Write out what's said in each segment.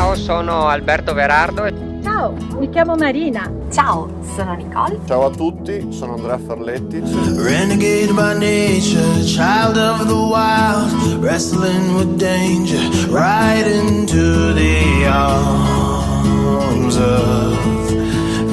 Ciao, sono Alberto Verardo. Ciao, mi chiamo Marina. Ciao, sono Nicole. Ciao a tutti, sono Andrea Ferletti. Renegade by nature, child of the wild, wrestling with danger, right into the arms of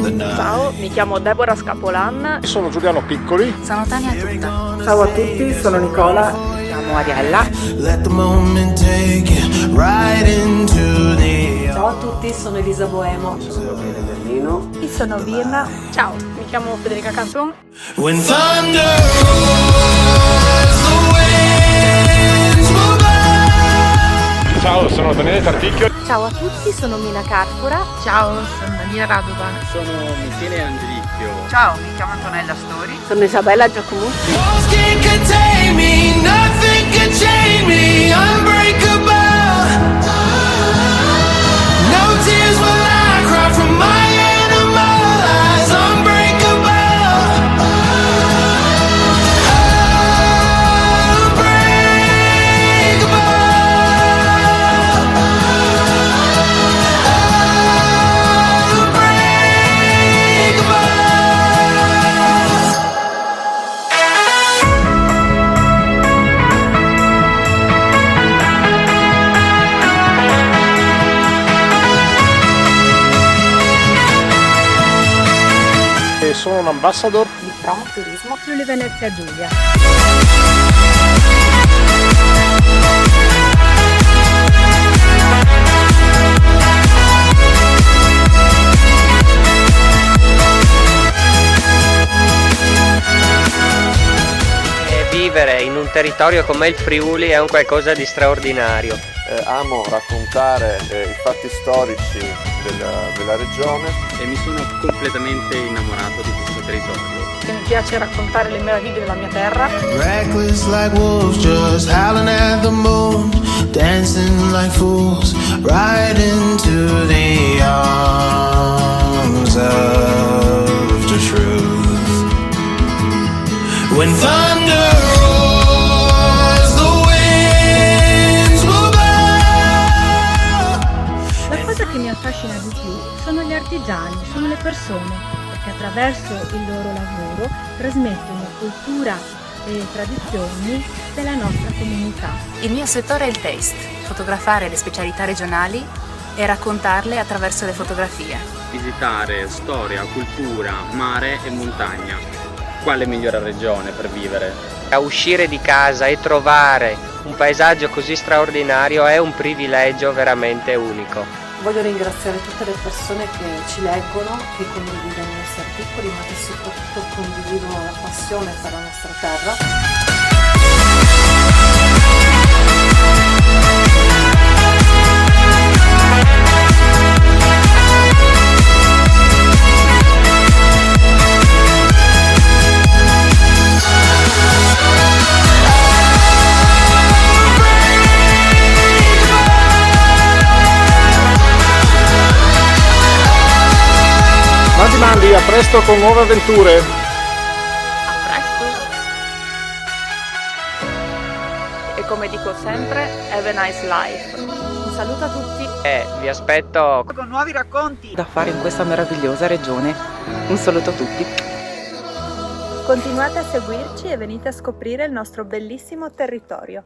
the night. Ciao, mi chiamo Deborah Scapolan. Sono Giuliano Piccoli. Sono Tania Tutta. Ciao a tutti, sono Nicola. Chiamo Ariella. Let the moment take you right into the Ciao a tutti, sono Elisa Boemo. Sono Gabriele Bernino. Io sono Virna. Ciao, mi chiamo Federica Canton. When thunder roars, the winds will blow. Ciao, sono Daniele Tarticchio. Ciao a tutti, sono Mina Carfora. Ciao, sono Daniela Radovan. Sono Michele Angelicchio. Ciao, mi chiamo Antonella Stori. Sono Isabella Giacomucci. Walls can't contain me, nothing can chain me, unbreakable. No tears will I cry from my animal eyes, unbreakable. E sono un ambassador. Di Promo Turismo. Friuli Venezia Giulia. Vivere in un territorio come il Friuli è un qualcosa di straordinario. Amo raccontare i fatti storici della regione. E mi sono completamente innamorato di questo territorio. Mi piace raccontare le meraviglie della mia terra. Reckless like wolves, just howling at the moon, dancing like fools, right into the arms of the truth. When thunder roars, the winds will blow. La cosa che mi affascina di più sono gli artigiani, sono le persone, perché attraverso il loro lavoro trasmettono cultura e tradizioni della nostra comunità. Il mio settore è il taste, fotografare le specialità regionali e raccontarle attraverso le fotografie. Visitare storia, cultura, mare e montagna. Quale migliore regione per vivere? A uscire di casa e trovare un paesaggio così straordinario è un privilegio veramente unico. Voglio ringraziare tutte le persone che ci leggono, che condividono i nostri articoli, ma che soprattutto condividono la passione per la nostra terra. Mandi, a presto con nuove avventure. A presto! E come dico sempre, have a nice life. Un saluto a tutti. Vi aspetto Con nuovi racconti Da fare in questa meravigliosa regione. Un saluto a tutti. Continuate a seguirci e venite a scoprire il nostro bellissimo territorio.